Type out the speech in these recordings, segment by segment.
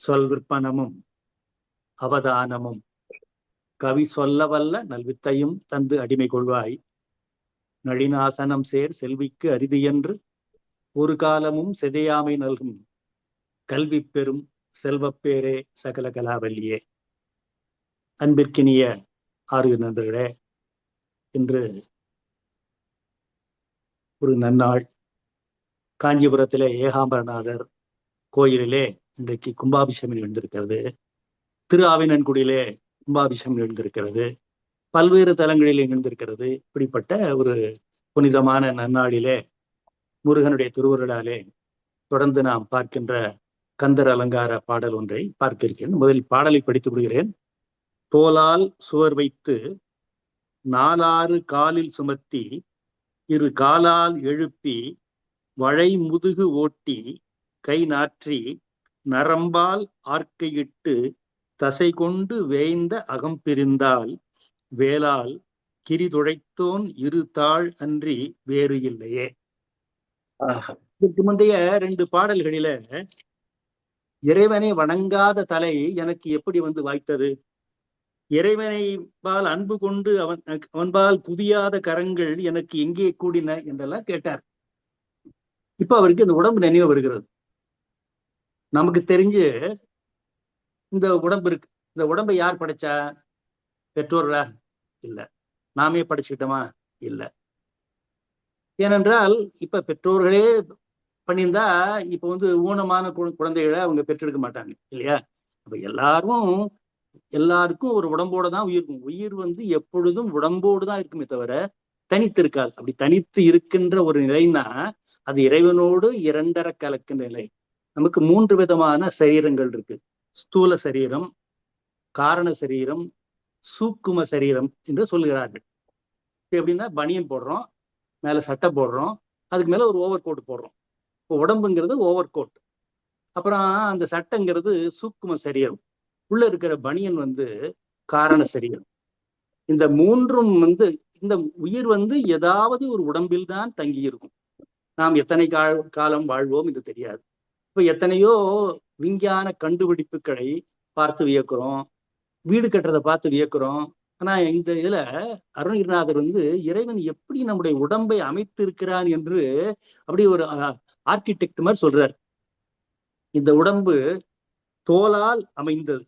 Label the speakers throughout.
Speaker 1: சொல் விற்பனமும் அவதானமும் கவி சொல்ல வல்ல நல்வித்தையும் தந்து அடிமை கொள்வாய். நளினாசனம் சேர் செல்விக்கு அரிது என்று ஒரு காலமும் செதையாமை நல்கும் கல்வி பெறும் செல்வப்பேரே சகல கலாவல்லியே. அன்பிற்கினிய ஆறு நண்பர்களே, இன்று ஒரு நன்னாள். காஞ்சிபுரத்திலே ஏகாம்பரநாதர் கோயிலிலே இன்றைக்கு கும்பாபிஷேகம் எழுந்திருக்கிறது. திரு ஆவினன்குடியிலே கும்பாபிஷேகம் எழுந்திருக்கிறது. பல்வேறு தலங்களில் எழுந்திருக்கிறது. இப்படிப்பட்ட ஒரு புனிதமான நன்னாளிலே முருகனுடைய திருவருளாலே தொடர்ந்து நாம் பார்க்கின்ற கந்தர் அலங்கார பாடல் ஒன்றை பார்க்க இருக்கிறேன். முதலில் பாடலை படித்து விடுகிறேன். தோலால் சுவர் வைத்து நாலாறு காலில் சுமத்தி இரு காலால் எழுப்பி வளை முதுகு ஓட்டி கை நாற்றி நரம்பால் ஆர்க்கையிட்டு தசை கொண்டு வேய்ந்த அகம் பிரிந்தால் வேளால் கிரிதுடைத்தோன் இரு தாள் அன்றி வேறு இல்லையே. இதற்கு முந்தைய 2 பாடல்களில இறைவனை வணங்காத தலை எனக்கு எப்படி வாய்த்தது, இறைவனை பால் அன்பு கொண்டு அவன்பால் குவியாத கரங்கள் எனக்கு எங்கே கூடின என்றெல்லாம் கேட்டார். இப்ப அவருக்கு இந்த உடம்பு நினைவு வருகிறது. நமக்கு தெரிஞ்சு இந்த உடம்பு இருக்கு. இந்த உடம்பை யார் படைச்சா? பெற்றோர்களா? இல்ல. நாமே படைச்சுக்கிட்டோமா? இல்ல. ஏனென்றால் இப்ப பெற்றோர்களே பண்ணியிருந்தா இப்ப ஊனமான குழந்தைகளை அவங்க பெற்றெடுக்க மாட்டாங்க இல்லையா? அப்ப எல்லாருக்கும் ஒரு உடம்போட தான் உயிர் இருக்கும். உயிர் எப்பொழுதும் உடம்போடு தான் இருக்குமே தவிர தனித்து இருக்காது. அப்படி தனித்து இருக்கின்ற ஒரு நிலைன்னா அது இறைவனோடு இரண்டரை கலக்கின்ற நிலை. நமக்கு 3 விதமான சரீரங்கள் இருக்கு. ஸ்தூல சரீரம், காரண சரீரம், சூக்கும சரீரம் என்று சொல்லுகிறார்கள். எப்படின்னா பனியன் போடுறோம், மேல சட்டை போடுறோம், அதுக்கு மேல ஒரு ஓவர் கோட் போடுறோம். இப்போ உடம்புங்கிறது ஓவர் கோட். அப்புறம் அந்த சட்டைங்கிறது சூக்கும சரீரம். உள்ள இருக்கிற பனியன் காரண சரீரம். இந்த 3ம் இந்த உயிர் ஏதாவது ஒரு உடம்பில் தான் தங்கி இருக்கும். நாம் எத்தனை காலம் வாழ்வோம் என்று தெரியாது. இப்ப எத்தனையோ விஞ்ஞான கண்டுபிடிப்புகளை பார்த்து வியக்கிறோம், வீடு கட்டுறதை பார்த்து வியக்கிறோம். ஆனா இந்த இதுல அருணகிரிநாதர் இறைவன் எப்படி நம்முடைய உடம்பை அமைத்து இருக்கிறான் என்று அப்படி ஒரு ஆர்கிடெக்ட் மாதிரி சொல்றார். இந்த உடம்பு தோலால் அமைந்தது.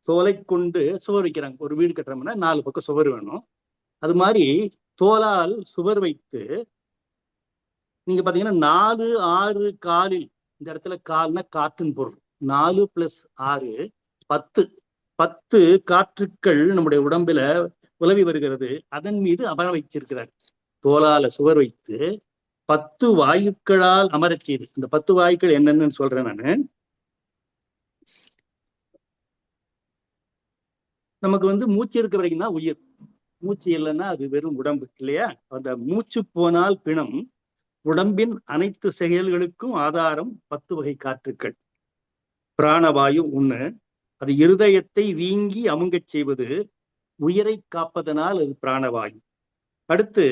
Speaker 1: தோலை கொண்டு சுவர் வைக்கிறாங்க. ஒரு வீடு கட்டுறோம்னா 4 பக்கம் சுவர் வேணும். அது மாதிரி தோலால் சுவர் வைத்து நீங்க பாத்தீங்கன்னா 4 6 காலில், இந்த இடத்துல கால்னா காற்றின் பொருள், 4 + 6 10 காற்றுக்கள் நம்முடைய உடம்புல உலவி வருகிறது. அதன் மீது அமர வச்சிருக்கிறார். தோலால சுவர் வைத்து 10 வாயுக்களால் அமரச் செய்து. இந்த 10 வாயுக்கள் என்னன்னு சொல்றேன் நானு. நமக்கு மூச்சு இருக்க வரைக்கும் தான் உயிர். மூச்சு இல்லைன்னா அது வெறும் உடம்பு இல்லையா? அந்த மூச்சு போனால் பிணம். உடம்பின் அனைத்து செயல்களுக்கும் ஆதாரம் 10 வகை காற்றுக்கள். பிராணவாயு 1, அது இருதயத்தை வீங்கி அமுங்கச் செய்வது. உயிரை காப்பதனால் அது பிராணவாயு. அடுத்து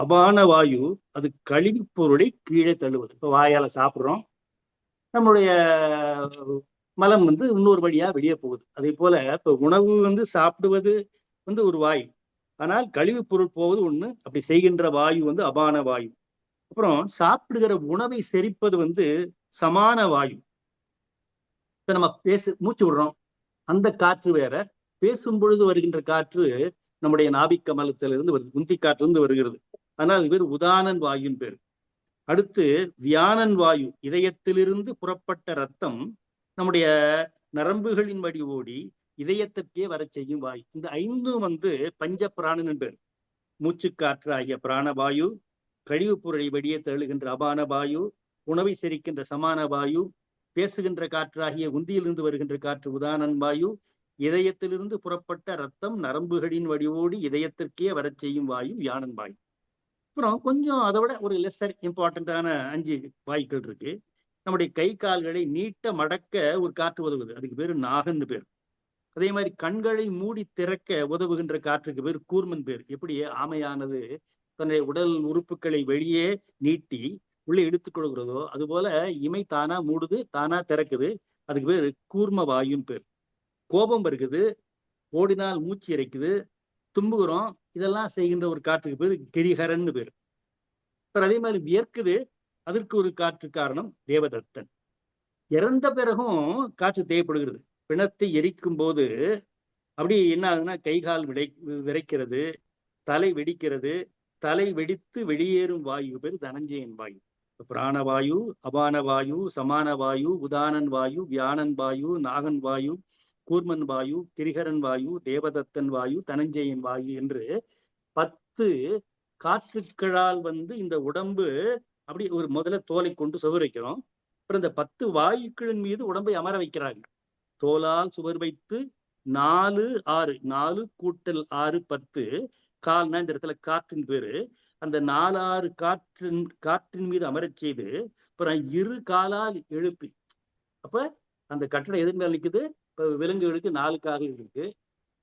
Speaker 1: அபான வாயு, அது கழிவு பொருளை கீழே தள்ளுவது. இப்ப வாயால சாப்பிடுறோம், நம்மளுடைய மலம் இன்னொரு வழியா வெளியே போகுது. அதே போல இப்ப உணவு சாப்பிடுவது ஒரு வாயு, ஆனால் கழிவு பொருள் போவது ஒண்ணு. அப்படி செய்கின்ற வாயு அபான வாயு. அப்புறம் சாப்பிடுகிற உணவை செரிப்பது சமான வாயு. இப்ப நம்ம மூச்சு விடுறோம், அந்த காற்று வேற. பேசும் பொழுது வருகின்ற காற்று நம்முடைய நாபிக்கமலத்திலிருந்து வருது, குந்தி காற்றிலிருந்து வருகிறது. ஆனால் அது பேர் உதானன் வாயுன்னு பேர். அடுத்து வியானன் வாயு, இதயத்திலிருந்து புறப்பட்ட ரத்தம் நம்முடைய நரம்புகளின் வழி ஓடி இதயத்திற்கே வர செய்யும் வாயு. இந்த 5ம் பஞ்ச பிராணன் பேர். மூச்சு காற்று ஆகிய பிராணவாயு, கழிவுப் பொருளை வெளியே தழுகின்ற அபான வாயு, உணவை செரிக்கின்ற சமான வாயு, பேசுகின்ற காற்றாகிய உந்தியிலிருந்து வருகின்ற காற்று உதானன் வாயு, இதயத்திலிருந்து புறப்பட்ட ரத்தம் நரம்புகளின் வழியோடி இதயத்திற்கே வர செய்யும் வாயு வியானன் வாயு. அப்புறம் கொஞ்சம் அதை விட ஒரு லெஸர் இம்பார்ட்டன்டான 5 வாயுக்கள் இருக்கு. நம்முடைய கை கால்களை நீட்ட மடக்க ஒரு காற்று உதவுது, அதுக்கு பேரு நாகன்னு பேர். அதே மாதிரி கண்களை மூடி திறக்க உதவுகின்ற காற்றுக்கு பேர் கூர்மன் பேர். எப்படி ஆமையானது தன்னுடைய உடல் உறுப்புகளை வெளியே நீட்டி உள்ளே இழுத்துக் கொள்கிறதோ, அதுபோல இமை தானா மூடுது, தானா திறக்குது. அதுக்கு பேரு கூர்ம வாயுன்னு பேர். கோபம் இருக்குது, ஓடினால் மூச்சு இறைக்குது, தும்புகிறோம், இதெல்லாம் செய்கின்ற ஒரு காற்றுக்கு பேரு கிரிஹரன்னு பேரு. அதே மாதிரி வியர்க்குது, அதற்கு ஒரு காற்று காரணம் தேவதத்தன். இறந்த பிறகும் காற்று தேவைப்படுகிறது. பிணத்தை எரிக்கும் போது அப்படி என்ன ஆகுதுன்னா கை கால் விரைக்கிறது, தலை வெடிக்கிறது. தலை வெடித்து வெளியேறும் வாயு பேர் தனஞ்சயன் வாயு. பிராணவாயு, அபான வாயு, சமான வாயு, உதானன் வாயு, வியானன் வாயு, நாகன் வாயு, கூர்மன் வாயு, கிரிகரன் வாயு, தேவதத்தன் வாயு, தனஞ்சயன் வாயு என்று 10 காற்றுக்களால் இந்த உடம்பு அப்படி ஒரு முதல்ல தோலை கொண்டு சுவர் வைக்கிறோம். அப்புறம் இந்த 10 வாயுக்களின் மீது உடம்பை அமர வைக்கிறாங்க. தோலால் சுவர் வைத்து 4 6 4 கூட்டல் 6 10 கால்னா இந்த இடத்துல காற்றின் பேரு. அந்த 4 6 காற்றின் மீது அமரச் செய்து அப்புறம் 2 காலால் எழுப்பி, அப்ப அந்த கட்டடம் எதிர் மேல நிக்குது. இப்ப விலங்குகளுக்கு 4 கால்கள் இருக்கு,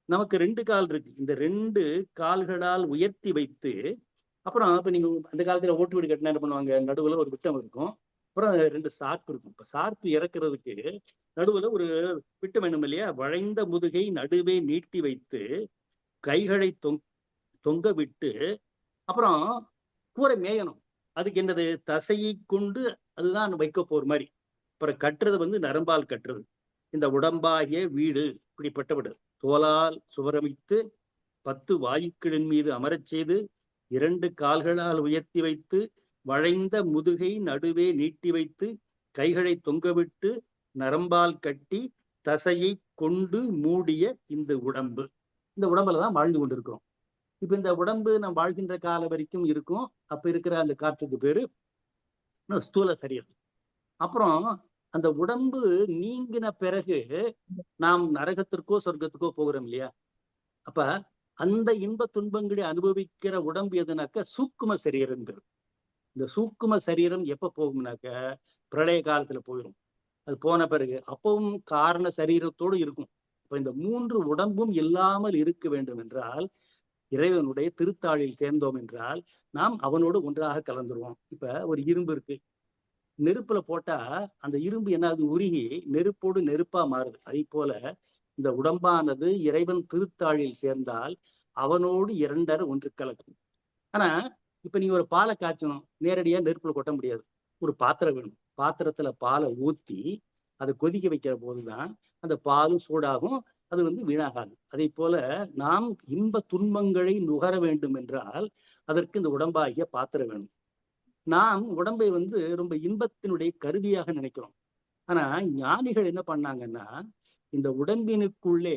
Speaker 1: நமக்கு 2 கால் இருக்கு. இந்த 2 கால்களால் உயர்த்தி வைத்து, அப்புறம் இப்ப நீங்க அந்த காலத்துல ஓட்டு வீடு கட்டினா என்ன பண்ணுவாங்க, நடுவுல ஒரு விட்டம் இருக்கும், அப்புறம் 2 சார்பு இருக்கும். இப்ப சார்பு இறக்குறதுக்கு நடுவுல ஒரு விட்டம் வேணும் இல்லையா? வளைந்த முதுகை நடுவே நீட்டி வைத்து கைகளை தொங்க விட்டு அப்புறம் கூரை மேயணும். அதுக்கு என்னது, தசையை கொண்டு அதுதான் வைக்க போற மாதிரி. அப்புறம் கட்டுறது நரம்பால் கட்டுறது. இந்த உடம்பாகிய வீடு இப்படிப்பட்ட விடு தோலால் சுவரமைத்து 10 வாயுக்களின் மீது அமரச் செய்து 2 கால்களால் உயர்த்தி வைத்து வளைந்த முதுகை நடுவே நீட்டி வைத்து கைகளை தொங்கவிட்டு நரம்பால் கட்டி தசையை கொண்டு மூடிய இந்த உடம்பு. இந்த உடம்புலதான் வாழ்ந்து கொண்டிருக்கிறோம். இப்ப இந்த உடம்பு நம்ம வாழ்கின்ற காலம் வரைக்கும் இருக்கும். அப்ப இருக்கிற அந்த காற்றுக்கு பேரு ஸ்தூல சரீரம். அப்புறம் அந்த உடம்பு நீங்கின பிறகு நாம் நரகத்திற்கோ சொர்க்கத்துக்கோ போகிறோம் இல்லையா? அப்ப அந்த இன்ப துன்பங்களை அனுபவிக்கிற உடம்பு எதுனாக்க சூக்கும சரீரம் பேரு. இந்த சூக்கும சரீரம் எப்ப போகும்னாக்க பிரளய காலத்துல போயிடும். அது போன பிறகு அப்பவும் காரண சரீரத்தோடு இருக்கும். இப்ப இந்த 3 உடம்பும் இல்லாமல் இருக்க வேண்டும் என்றால், இறைவனுடைய திருத்தாளில் சேர்ந்தோம் என்றால் நாம் அவனோடு ஒன்றாக கலந்துருவோம். இப்ப ஒரு இரும்பு இருக்கு, நெருப்புல போட்டா அந்த இரும்பு என்னாவது உருகி நெருப்போடு நெருப்பா மாறுது. அதே போல இந்த உடம்பானது இறைவன் திருத்தாளில் சேர்ந்தால் அவனோடு 2 ஒன்று கலக்கும். ஆனா இப்ப நீங்க ஒரு பாலை காய்ச்சணும், நேரடியா நெருப்புல கொட்ட முடியாது. ஒரு பாத்திரம் வேணும். பாத்திரத்துல பாலை ஊத்தி அதை கொதிக்க வைக்கிற போதுதான் அந்த பாலும் சூடாகும், அது வீணாகாது. அதே போல நாம் இன்ப துன்பங்களை நுகர வேண்டும் என்றால் அதற்கு இந்த உடம்பாகிய பாத்திரம் வேணும். நாம் உடம்பை ரொம்ப இன்பத்தினுடைய கருவியாக நினைக்கிறோம். ஆனா ஞானிகள் என்ன பண்ணாங்கன்னா, இந்த உடம்பினுக்குள்ளே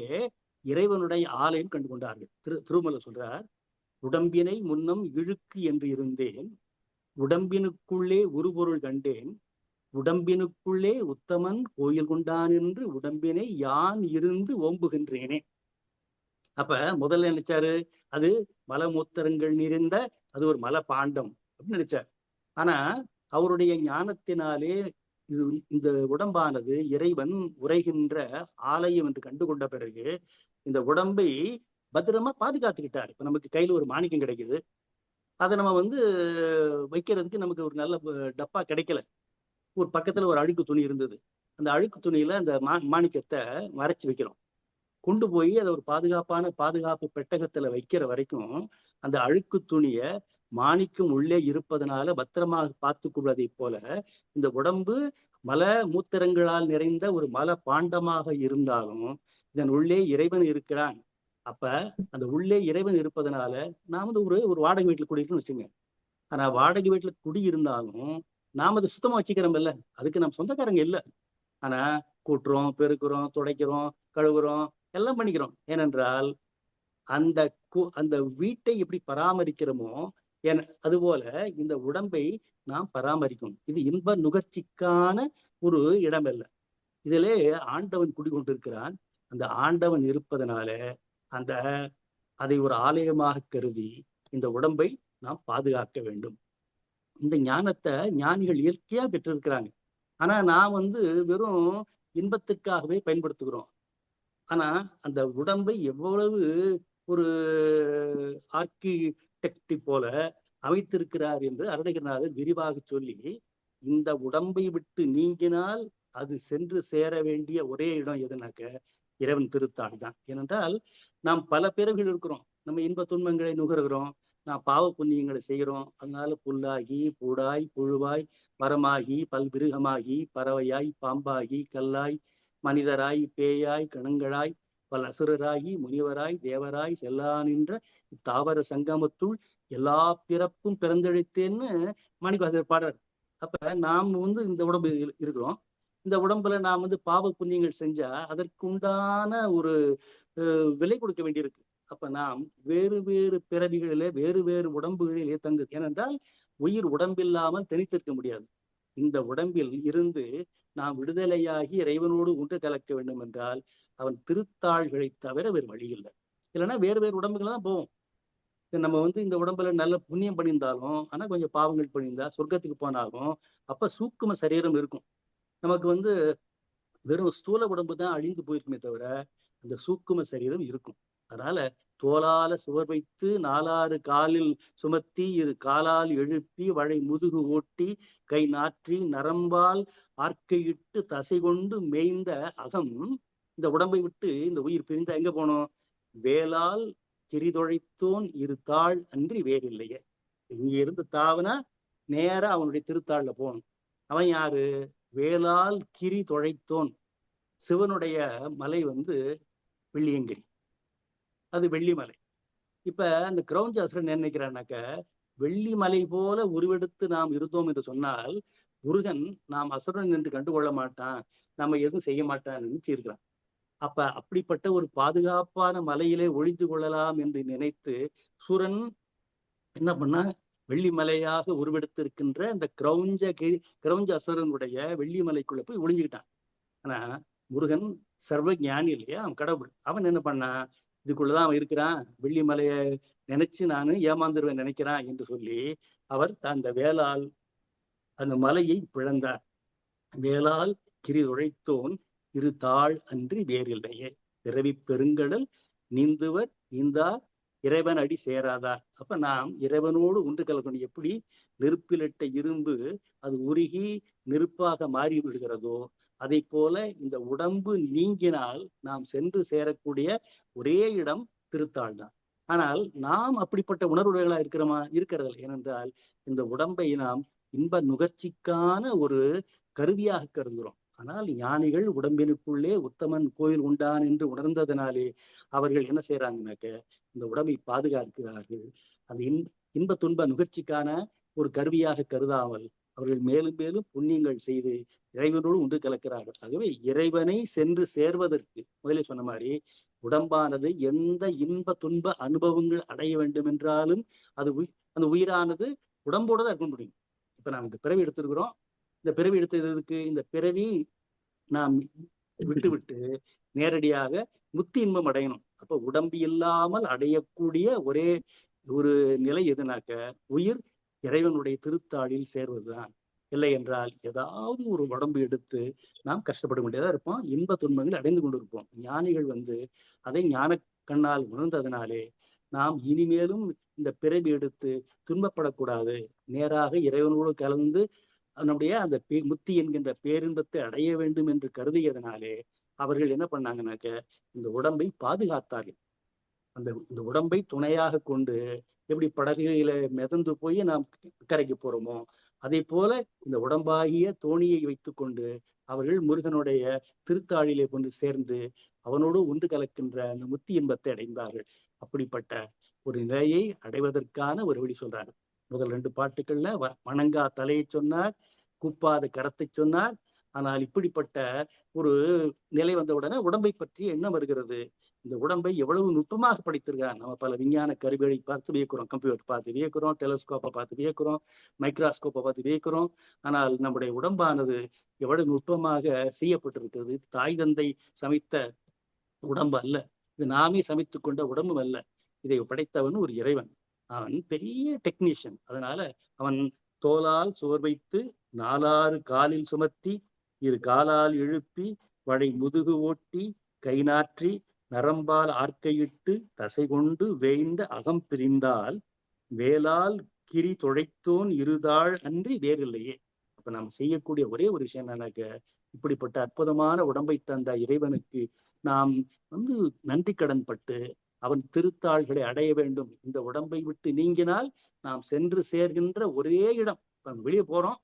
Speaker 1: இறைவனுடைய ஆலயம் கண்டு கொண்டார்கள். திருமலை சொல்றார், உடம்பினை முன்னம் இழுக்கு என்று இருந்தேன், உடம்பினுக்குள்ளே உருபொருள் கண்டேன், உடம்பினுக்குள்ளே உத்தமன் கோயில் கொண்டான் என்று உடம்பினை யான் இருந்து ஓம்புகின்றேனே. அப்ப முதல்ல நினைச்சாரு அது மலமூத்திரங்கள் நிறைந்த அது ஒரு மல பாண்டம் அப்படின்னு நினைச்சார். ஆனா அவருடைய ஞானத்தினாலே இது இந்த உடம்பானது இறைவன் உரைகின்ற ஆலயம் என்று கண்டுகொண்ட பிறகு இந்த உடம்பை பத்திரமா பாதுகாத்துக்கிட்டார். இப்ப நமக்கு கையில ஒரு மாணிக்கம் கிடைக்குது, அதை நம்ம வைக்கிறதுக்கு நமக்கு ஒரு நல்ல டப்பா கிடைக்கல. ஒரு பக்கத்துல ஒரு அழுக்கு துணி இருந்தது, அந்த அழுக்கு துணியில அந்த மாணிக்கத்தை மறைச்சு வைக்கிறோம். கொண்டு போய் அதை ஒரு பாதுகாப்பு பெட்டகத்துல வைக்கிற வரைக்கும் அந்த அழுக்கு துணிய மாணிக்கம் உள்ளே இருப்பதனால பத்திரமாக பார்த்து கொள்வதை போல இந்த உடம்பு மல மூத்திரங்களால் நிறைந்த ஒரு மல பாண்டமாக இருந்தாலும் இதன் உள்ளே இறைவன் இருக்கிறான். அப்ப அந்த உள்ளே இறைவன் இருப்பதனால நாம் ஒரு வாடகை வீட்டுல குடியிருக்கோம்னு வச்சுங்க. ஆனா வாடகை வீட்டுல குடி இருந்தாலும் நாம் அதை சுத்தமா வச்சுக்கிறோம் இல்ல, அதுக்கு நம்ம சொந்தக்காரங்க இல்லை. ஆனா கூட்டுறோம், பெருக்கிறோம், துடைக்கிறோம், கழுவுறோம், எல்லாம் பண்ணிக்கிறோம். ஏனென்றால் அந்த அந்த வீட்டை எப்படி பராமரிக்கிறோமோ அதுபோல இந்த உடம்பை நாம் பராமரிக்கணும். இது இன்ப நுகர்ச்சிக்கான ஒரு இடம் அல்ல. இதிலே ஆண்டவன் குடிகொண்டிருக்கிறான். அந்த ஆண்டவன் இருப்பதனால அதை ஒரு ஆலயமாக கருதி இந்த உடம்பை நாம் பாதுகாக்க வேண்டும். இந்த ஞானத்தை ஞானிகள் இயற்கையா பெற்றிருக்கிறாங்க. ஆனா நான் வெறும் இன்பத்துக்காகவே பயன்படுத்துகிறோம். ஆனா அந்த உடம்பை எவ்வளவு ஒரு ஆர்கிடெக்ட் போல அமைத்திருக்கிறார் என்று அருணகிரிநாதர் விரிவாக சொல்லி, இந்த உடம்பை விட்டு நீங்கினால் அது சென்று சேர வேண்டிய ஒரே இடம் எதுனாக்க இறைவன் திருத்தாள் தான். ஏனென்றால் நாம் பல பிறவிகள் இருக்கிறோம், நம்ம இன்ப துன்பங்களை நுகர்கிறோம், நான் பாவ புண்ணியங்களை செய்கிறோம். அதனால புல்லாகி பூடாய் புழுவாய் மரமாகி பல்விருகமாகி பறவையாய் பாம்பாகி கல்லாய் மனிதராய் பேயாய் கணங்களாய் பல அசுரராகி முனிவராய் தேவராய் செல்லா நின்ற தாவர சங்கமத்துள் எல்லா பிறப்பும் பிறந்தெடுத்தேன்னு மாணிக்கவாசகர் பாடுறார். அப்ப நாம் இந்த உடம்பு இருக்கிறோம், இந்த உடம்புல நாம் பாவ புண்ணியங்கள் செஞ்சா அதற்கு உண்டான ஒரு விலை கொடுக்க வேண்டியிருக்கு. அப்ப நாம் வேறு வேறு பிறவிகளிலே வேறு வேறு உடம்புகளிலே தங்குது. ஏனென்றால் உயிர் உடம்பில்லாமல் தனித்திருக்க முடியாது. இந்த உடம்பில் இருந்து நாம் விடுதலையாகி இறைவனோடு ஒன்று கலக்க வேண்டும் என்றால் அவன் திருத்தாள்களை தவிர வேறு வழி இல்லை. இல்லைன்னா வேறு வேறு உடம்புகள் தான் போவோம். நம்ம இந்த உடம்புல நல்ல புண்ணியம் பண்ணியிருந்தாலும், ஆனா கொஞ்சம் பாவங்கள் பண்ணியிருந்தா சொர்க்கத்துக்கு போனாலும் அப்ப சூக்கும சரீரம் இருக்கும். நமக்கு வெறும் ஸ்தூல உடம்பு தான் அழிந்து போயிருக்குமே தவிர அந்த சூக்கும சரீரம் இருக்கும். அதனால தோளால சுவர் வைத்து நாலாறு காலில் சுமத்தி இரு காலால் எழுப்பி வழை முதுகு ஓட்டி கை நாற்றி நரம்பால் ஆர்க்கையிட்டு தசை கொண்டு மேய்ந்த அகம் இந்த உடம்பை விட்டு இந்த உயிர் பிரிந்தா எங்க போனோம்? வேளால் கிரிதொழைத்தோன் இரு தாள் அன்றி வேறில்லையே. இங்க இருந்து தாவனா நேரா அவனுடைய திருத்தாள்ல போகணும். அவன் யாரு? வேளால் கிரி தொழைத்தோன். சிவனுடைய மலை வெள்ளியங்கிரி, அது வெள்ளிமலை. இப்ப அந்த கிரௌஞ்சாசுரன் என்ன நினைக்கிறான்னாக்க, வெள்ளிமலை போல உருவெடுத்து நாம் இருந்தோம் என்று சொன்னால் முருகன் நாம் அசுரன் என்று கண்டுகொள்ள மாட்டான், நம்ம எதுவும் செய்ய மாட்டான்னு நினைச்சிருக்கிறான். அப்ப அப்படிப்பட்ட ஒரு பாதுகாப்பான மலையிலே ஒளிந்து கொள்ளலாம் என்று நினைத்து சூரன் என்ன பண்ணா, வெள்ளிமலையாக உருவெடுத்திருக்கின்ற அந்த கிரௌஞ்ச அசுரனுடைய வெள்ளிமலைக்குள்ள போய் ஒளிஞ்சுக்கிட்டான். ஆனா முருகன் சர்வ ஞானி இல்லையா, அவன் கடவுள். அவன் என்ன பண்ணா, இதுக்குள்ளதான் அவன் இருக்கிறான், வெள்ளிமலைய நினைச்சு நானு ஏமாந்துருவேன் நினைக்கிறான் என்று சொல்லி அவர் அந்த வேளால் அந்த மலையை பிளந்தார். வேளால் கிரி உழைத்தோன் இரு தாள் அன்றி வேறில்லையே. பிறவி பெருங்கடல் நீந்துவர் நீந்தார் இறைவன் அடி சேராதார். அப்ப நாம் இறைவனோடு ஒன்று கலக்கணும். எப்படி நெருப்பிலிட்ட இரும்பு அது உருகி நெருப்பாக மாறி விடுகிறதோ, அதை போல இந்த உடம்பு நீங்கினால் நாம் சென்று சேரக்கூடிய ஒரே இடம் திருத்தாள் தான். ஆனால் நாம் அப்படிப்பட்ட உணர்வுகளா இருக்கிறதில்லை. ஏனென்றால் இந்த உடம்பை நாம் இன்ப நுகர்ச்சிக்கான ஒரு கருவியாக கருதுகிறோம். ஆனால் ஞானிகள் உடம்பினுக்குள்ளே உத்தமன் கோயில் உண்டான் என்று உணர்ந்ததனாலே அவர்கள் என்ன செய்யறாங்கன்னாக்க, இந்த உடம்பை பாதுகாக்கிறார்கள். அந்த இன்ப துன்ப நுகர்ச்சிக்கான ஒரு கருவியாக கருதாமல் அவர்கள் மேலும் மேலும் புண்ணியங்கள் செய்து இறைவனோடு ஒன்று கலக்கிறார்கள். ஆகவே இறைவனை சென்று சேர்வதற்கு முதலே சொன்ன மாதிரி உடம்பானது எந்த இன்ப துன்ப அனுபவங்கள் அடைய வேண்டும் என்றாலும் அது அந்த உயிரானது உடம்போடு தான் இருக்க முடியும். இப்ப நாம் இந்த பிறவி எடுத்திருக்கிறோம். இந்த பிறவி எடுத்ததுக்கு இந்த பிறவி நாம் விட்டு நேரடியாக முத்தி இன்பம் அடையணும். அப்ப உடம்பு இல்லாமல் அடையக்கூடிய ஒரே ஒரு நிலை எதுனாக்க உயிர் இறைவனுடைய திருத்தாளில் சேர்வதுதான். இல்லை என்றால் ஏதாவது ஒரு உடம்பு எடுத்து நாம் கஷ்டப்பட வேண்டியதா இருப்போம், இன்ப துன்பங்கள் அடைந்து கொண்டிருப்போம். ஞானிகள் அதை ஞான கண்ணால் உணர்ந்ததனாலே நாம் இனிமேலும் இந்த பிறவி எடுத்து துன்பப்படக்கூடாது, நேராக இறைவனோடு கலந்து நம்முடைய அந்த முத்தி என்கின்ற பேரின்பத்தை அடைய வேண்டும் என்று கருதியதனாலே அவர்கள் என்ன பண்ணாங்கன்னாக்க, இந்த உடம்பை பாதுகாத்தார்கள். இந்த உடம்பை துணையாக கொண்டு எப்படி படகுல மிதந்து போய் நாம் கரைக்கு போறோமோ, அதே போல இந்த உடம்பாகிய தோணியை வைத்து கொண்டு அவர்கள் முருகனுடைய திருத்தாளிலே கொண்டு சேர்ந்து அவனோடு ஒன்று கலக்கின்ற அந்த முத்தி இன்பத்தை அடைந்தார்கள். அப்படிப்பட்ட ஒரு நிலையை அடைவதற்கான ஒரு வழி சொல்றாரு. முதல் 2 பாட்டுக்கள்ல வணங்கா தலையை சொன்னார், கூப்பாத கரத்தை சொன்னார். ஆனால் இப்படிப்பட்ட ஒரு நிலை வந்த உடனே உடம்பை பற்றி எண்ணம் வருகிறது. இந்த உடம்பை எவ்வளவு நுட்பமாக படைத்திருக்கிறார். நம்ம பல விஞ்ஞான கருவிகளை பார்த்து வியக்கிறோம், கம்ப்யூட்டர் பார்த்து வியக்கிறோம், டெலிஸ்கோப்பை பார்த்து வியக்கிறோம், மைக்ராஸ்கோப்பை பார்த்து வியக்கிறோம். ஆனால் நம்முடைய உடம்பானது எவ்வளவு நுட்பமாக செய்யப்பட்டிருக்கிறது. தாய் தந்தை சமைத்த உடம்பு அல்ல, இது நாமே சமைத்து கொண்ட உடம்பும் அல்ல. இதை படைத்தவன் ஒரு இறைவன், அவன் பெரிய டெக்னீஷியன். அதனால அவன் தோளால் சுவர் வைத்து 4 காலில் சுமத்தி இரு காலால் எழுப்பி வழை முதுகு ஓட்டி கை நாற்றி நரம்பால் ஆர்க்கையிட்டு தசை கொண்டு வேய்ந்த அகம் பிரிந்தால் வேளால் கிரி தொழைத்தோன் இருதாள் அன்றி வேறில்லையே. அப்ப நாம் செய்யக்கூடிய ஒரே ஒரு விஷயம் என்னன்னாக்க, இப்படிப்பட்ட அற்புதமான உடம்பை தந்த இறைவனுக்கு நாம் நன்றி கடன் பட்டு அவன் திருத்தாள்களை அடைய வேண்டும். இந்த உடம்பை விட்டு நீங்கினால் நாம் சென்று சேர்கின்ற ஒரே இடம். வெளியே போறோம்,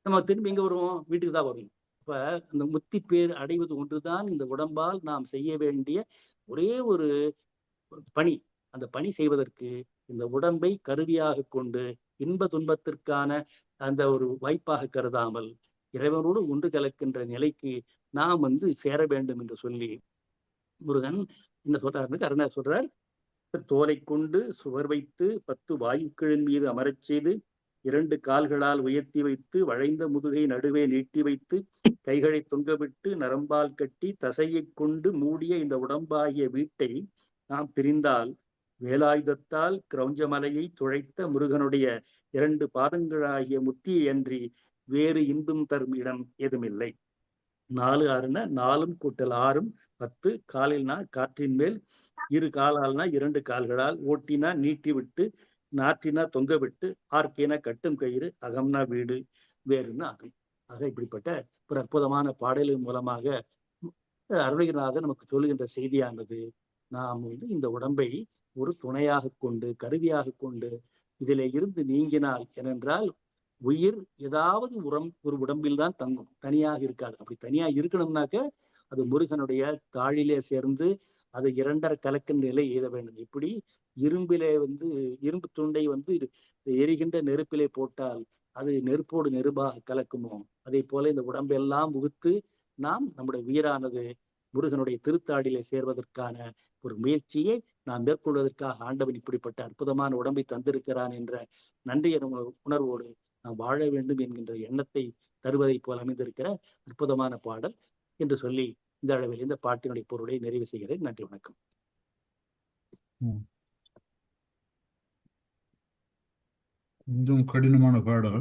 Speaker 1: நம்ம திரும்பி எங்க வருவோம்? வீட்டுக்கு தான் வருவோம். அப்ப அந்த முத்தி பேர் அடைவது ஒன்றுதான் இந்த உடம்பால் நாம் செய்ய வேண்டிய ஒரே ஒரு பணி. அந்த பணி செய்வதற்கு இந்த உடம்பை கருவியாக கொண்டு இன்ப துன்பத்திற்கான அந்த ஒரு வாய்ப்பாக கருதாமல் இறைவனோடு ஒன்று கலக்கின்ற நிலைக்கு நாம் சேர வேண்டும் என்று சொல்லி முருகன் என்ன சொல்றாரு? அருணா சொல்றார், தோலை கொண்டு சுவர் வைத்து 10 வாயுக்களின் மீது அமரச் செய்து 2 கால்களால் உயர்த்தி வைத்து வளைந்த முதுகை நடுவே நீட்டி வைத்து கைகளை தொங்கவிட்டு நரம்பால் கட்டி தசையை கொண்டு மூடிய இந்த உடம்பாகிய வீட்டை நாம் பிரிந்தால் வேலாயுதத்தால் கிரௌஞ்சமலையை துளைத்த முருகனுடைய 2 பாதங்களாகிய முத்தியை அன்றி வேறு இன்பம் தரும் இடம் ஏதுமில்லை. 4 6னா 4 கூட்டல் 6 10. காலில்னா காற்றின் மேல், 2 காலால்னா 2 கால்களால், ஓட்டினா நீட்டி விட்டு, நாற்றினா தொங்க விட்டு, ஆர்க்கினா கட்டும் கயிறு, அகம்னா வீடு, வேறுனா அகம். ஆக இப்படிப்பட்ட ஒரு அற்புதமான பாடலின் மூலமாக அருணகிரிநாதர் நமக்கு சொல்லுகின்ற செய்தியானது, நாம் இந்த உடம்பை ஒரு துணையாக கொண்டு கருவியாக கொண்டு இதிலே இருந்து நீங்கினால், ஏனென்றால் உயிர் ஏதாவது ஒரு உடம்பில் தான் தங்கும், தனியாக இருக்காது. அப்படி தனியா இருக்கணும்னாக்க அது முருகனுடைய தாழிலே சேர்ந்து அது 2.5 கலக்கின்ற நிலை எய்த வேண்டும். இப்படி இரும்பிலே இரும்பு துண்டை எரிகின்ற நெருப்பிலே போட்டால் அது நெருப்போடு நெருப்பாக கலக்குமோ, அதே போல இந்த உடம்பெல்லாம் உகுத்து நாம் நம்முடைய உயிரானது முருகனுடைய திருத்தாடிலே சேர்வதற்கான ஒரு முயற்சியை நாம் மேற்கொள்வதற்காக ஆண்டவன் இப்படிப்பட்ட அற்புதமான உடம்பை தந்திருக்கிறான் என்ற நன்றிய உணர்வோடு நாம் வாழ வேண்டும் என்கின்ற எண்ணத்தை தருவதை போல் அமைந்திருக்கிற அற்புதமான பாடல் என்று சொல்லி இந்த அளவில் இந்த பாட்டினுடைய பொருளை நிறைவு செய்கிறேன். நன்றி, வணக்கம்.
Speaker 2: கொஞ்சம் கடினமான பாடல்.